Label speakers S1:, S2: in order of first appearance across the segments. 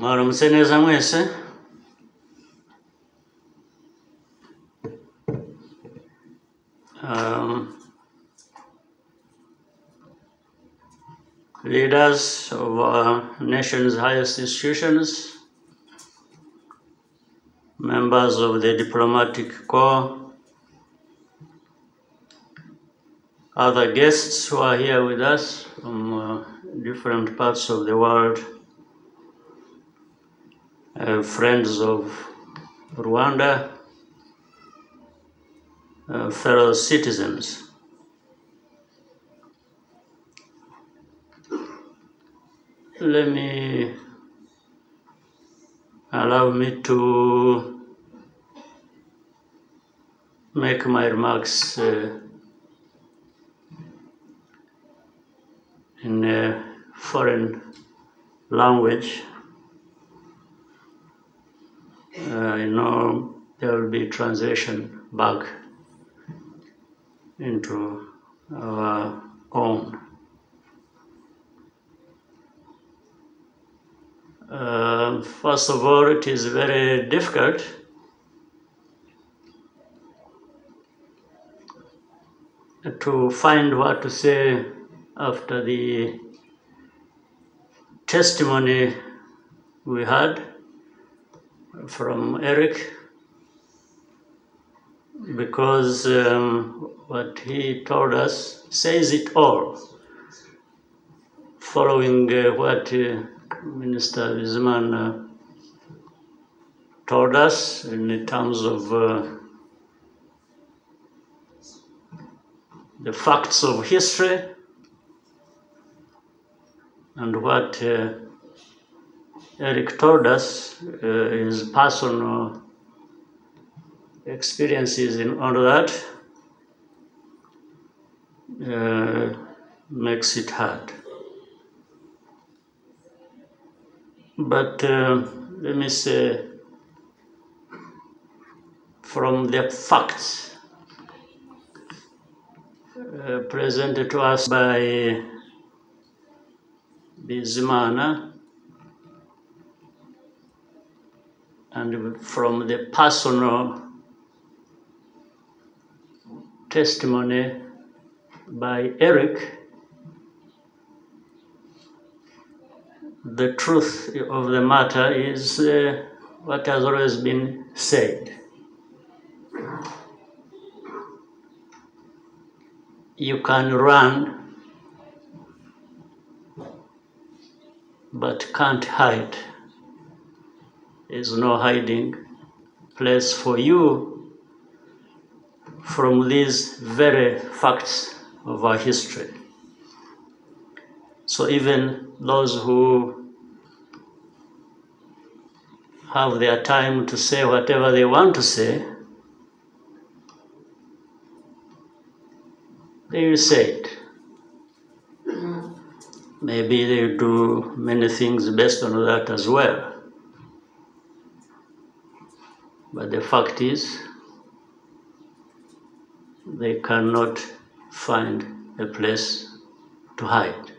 S1: Mwaramutse neza mwese. Leaders of our nation's highest institutions, members of the diplomatic corps, other guests who are here with us from different parts of the world, friends of Rwanda, fellow citizens. Allow me to make my remarks in a foreign language. I know there will be translation back into our own. First of all, it is very difficult to find what to say after the testimony we had from Eric, because what he told us says it all, following what Minister Bizimana told us in terms of the facts of history and what Eric told us, his personal experiences in all that, makes it hard. But let me say, from the facts presented to us by Bizimana and from the personal testimony by Eric, the truth of the matter is what has always been said. You can run, but can't hide. There's no hiding place for you from these very facts of our history. So even those who have their time to say whatever they want to say, they will say it. Maybe they do many things based on that as well. But the fact is, they cannot find a place to hide.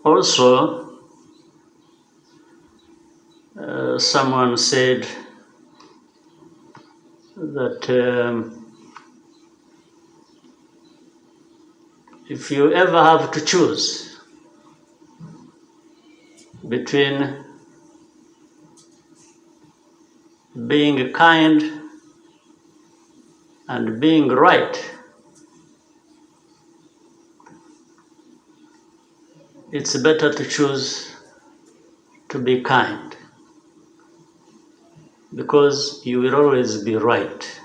S1: Also, someone said that if you ever have to choose between being kind and being right, it's better to choose to be kind, because you will always be right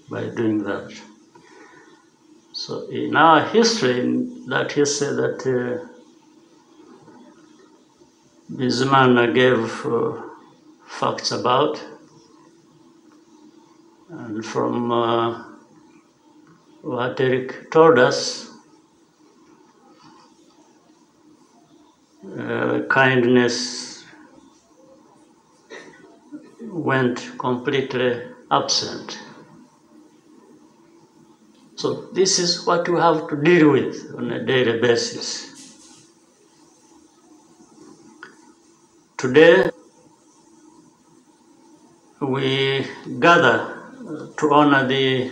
S1: by doing that. So in our history, in that history that Bizimana gave facts about, and from what Eric told us, kindness went completely absent. So this is what we have to deal with on a daily basis. Today, we gather to honor the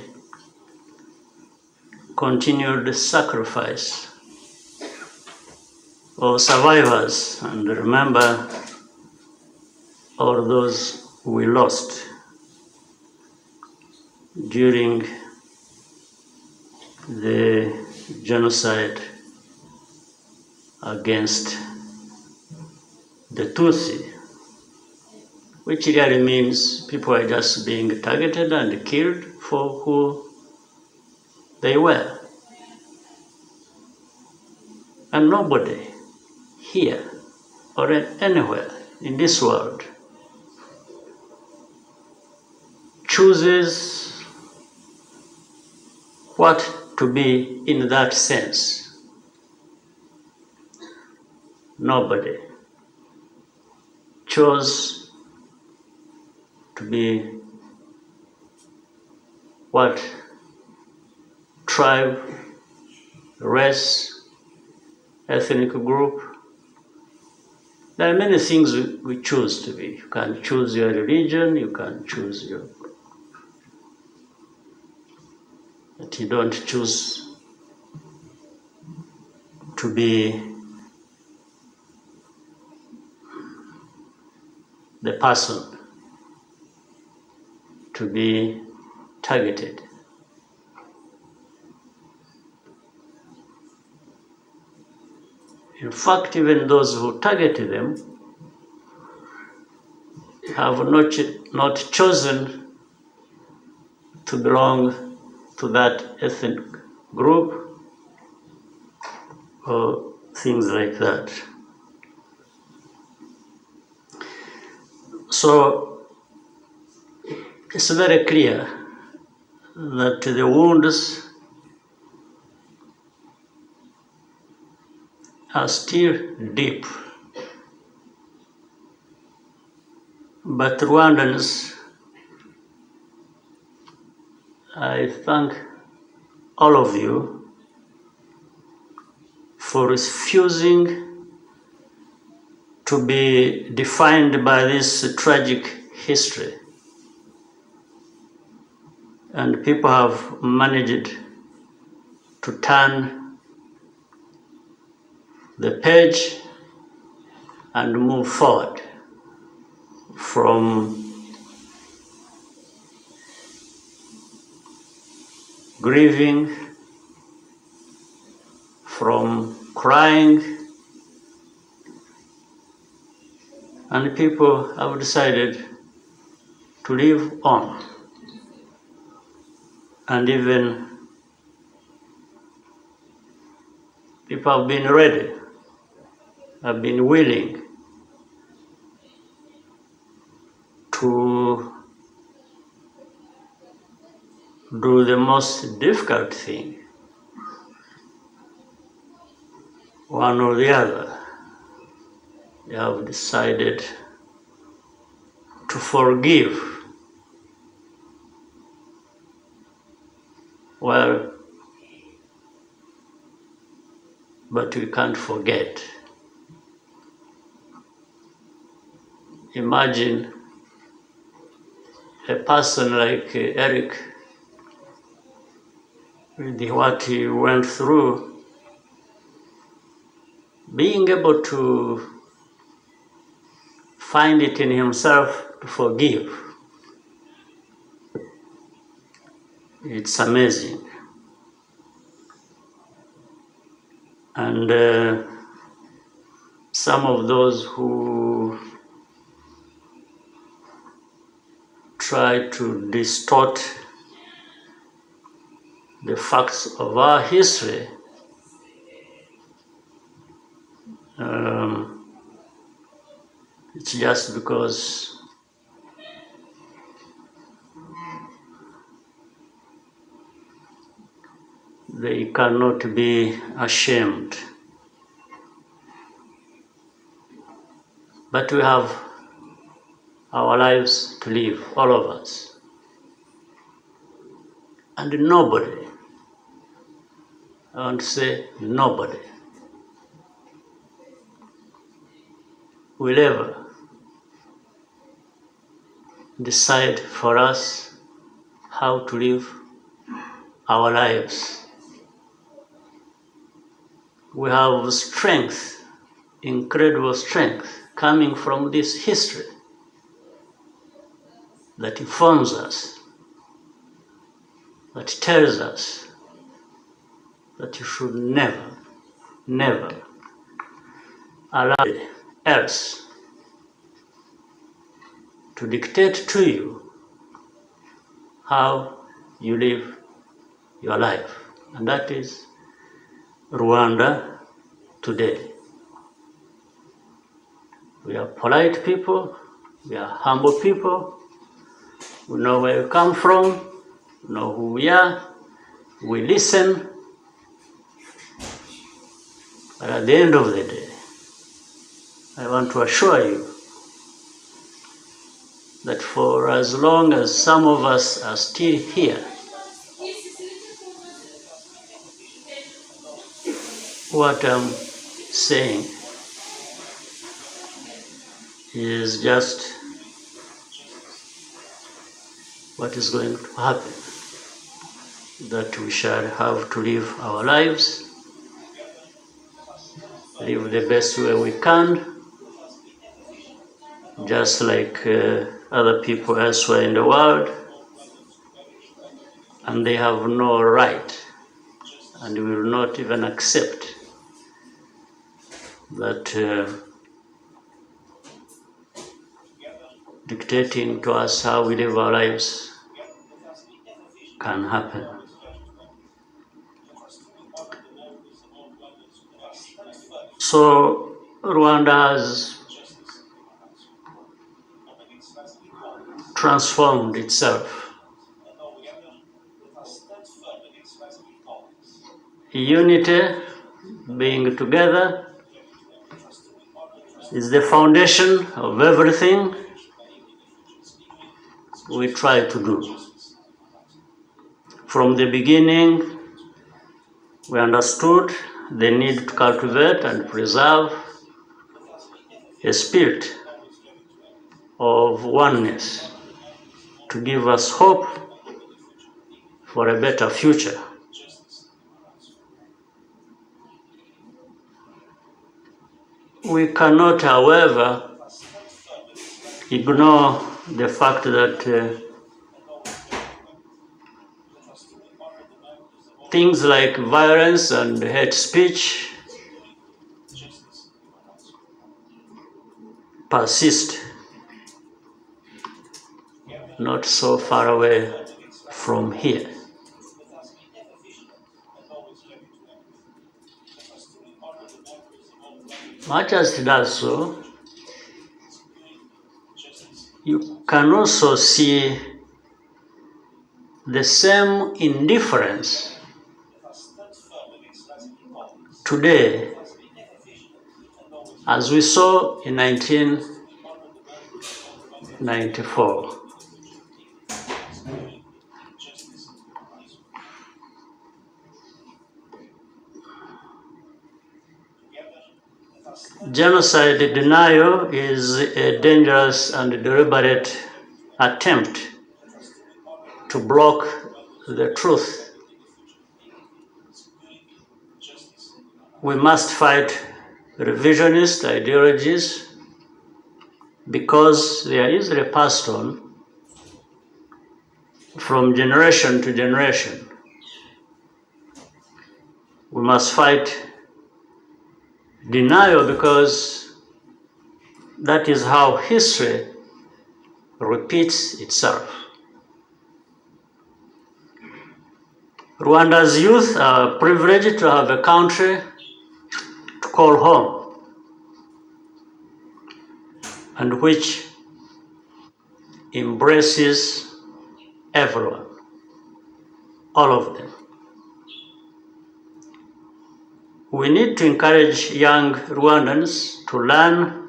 S1: continued sacrifice of survivors and remember all those we lost during the genocide against the Tutsi, which really means people are just being targeted and killed for who they were. And nobody here or anywhere in this world chooses what to be in that sense. Nobody chose to be what tribe, race, ethnic group. There are many things we choose to be. You can choose your religion, you can choose your, but you don't choose to be the person to be targeted. In fact, even those who targeted them have not chosen to belong to that ethnic group or things like that. So it's very clear that the wounds are still deep. But Rwandans, I thank all of you for refusing to be defined by this tragic history. And people have managed to turn the page and move forward from grieving, from crying, and people have decided to live on. And even people have been ready, have been willing to do the most difficult thing, one or the other. They have decided to forgive. Well, but we can't forget. Imagine a person like Eric, with what he went through, being able to find it in himself to forgive. It's amazing. And some of those who try to distort the facts of our history it's just because they cannot be ashamed. But we have our lives to live, all of us. And nobody I want to say nobody will ever decide for us how to live our lives. We have strength, incredible strength, coming from this history that informs us, that tells us that you should never allow else to dictate to you how you live your life. And that is Rwanda today. We are polite people, we are humble people, we know where we come from, we know who we are, we listen. But at the end of the day, I want to assure you that for as long as some of us are still here, what I'm saying is just what is going to happen, that we shall have to live our lives, live the best way we can, just like other people elsewhere in the world, and they have no right and will not even accept that dictating to us how we live our lives can happen. So Rwanda has transformed itself. Unity, being together, is the foundation of everything we try to do. From the beginning, we understood the need to cultivate and preserve a spirit of oneness to give us hope for a better future. We cannot, however, ignore the fact that things like violence and hate speech persist not so far away from here. Much as it does so, you can also see the same indifference today as we saw in 1994. Genocide denial is a dangerous and deliberate attempt to block the truth. We must fight revisionist ideologies because they are easily passed on from generation to generation. We must fight denial because that is how history repeats itself. Rwanda's youth are privileged to have a country to call home, and which embraces everyone, all of them. We need to encourage young Rwandans to learn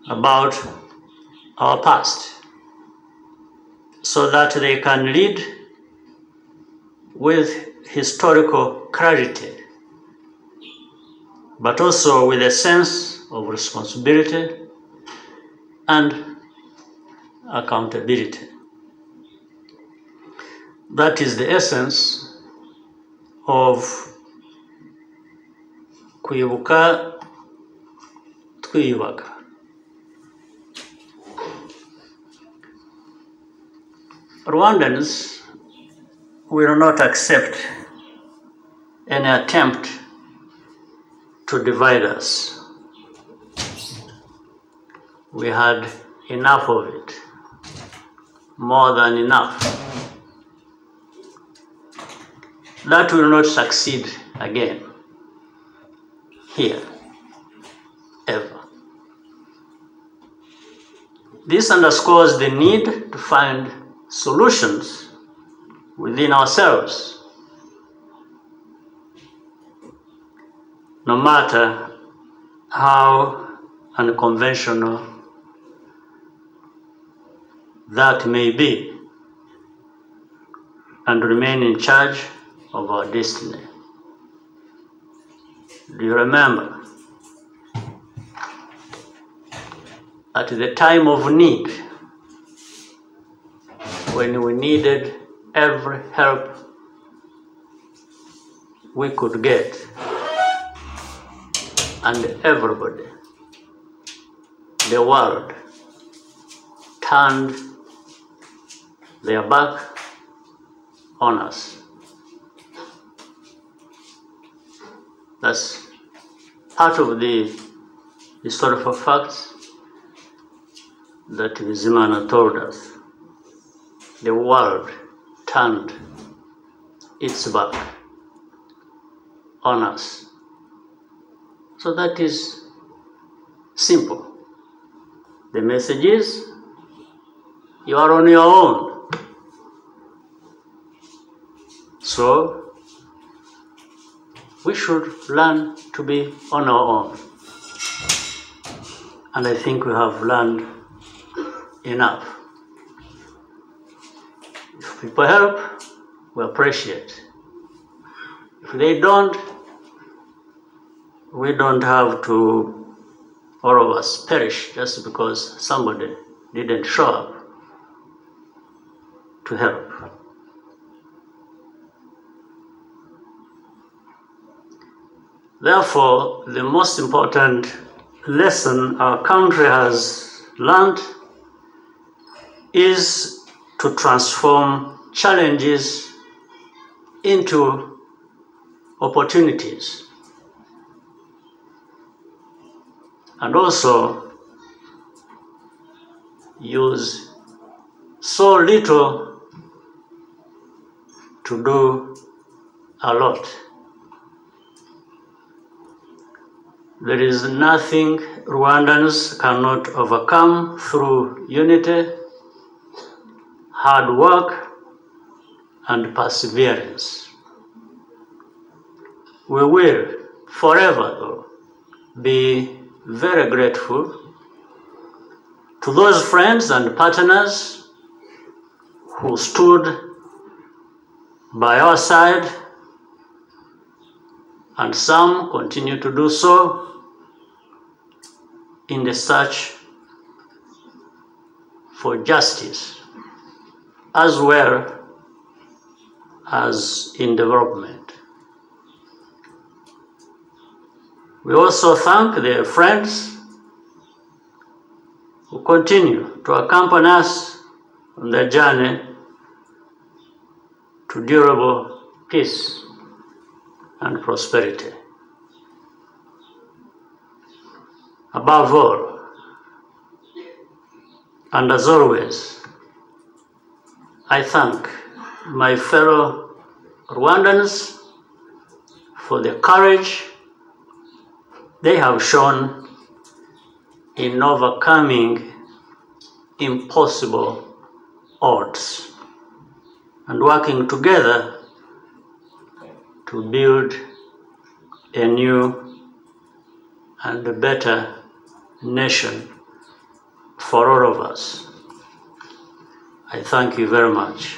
S1: about our past so that they can lead with historical clarity, but also with a sense of responsibility and accountability. That is the essence of kwibuka twiyubaka. Rwandans will not accept any attempt to divide us. We had enough of it, more than enough. That will not succeed again here, ever. This underscores the need to find solutions within ourselves, no matter how unconventional that may be, and remain in charge of our destiny. Do you remember? At the time of need, when we needed every help we could get, and everybody, the world, turned their back on us. That's part of the historical facts that Bizimana told us. The world turned its back on us. So that is simple. The message is, you are on your own. So we should learn to be on our own. And I think we have learned enough. If people help, we appreciate. If they don't, we don't have to, all of us, perish just because somebody didn't show up to help. Therefore, the most important lesson our country has learned is to transform challenges into opportunities, and also use so little to do a lot. There is nothing Rwandans cannot overcome through unity, hard work, and perseverance. We will forever, though, be very grateful to those friends and partners who stood by our side, and some continue to do so in the search for justice, as well as in development. We also thank the friends who continue to accompany us on the journey to durable peace and prosperity. Above all, and as always, I thank my fellow Rwandans for the courage they have shown in overcoming impossible odds and working together to build a new and a better nation for all of us. I thank you very much.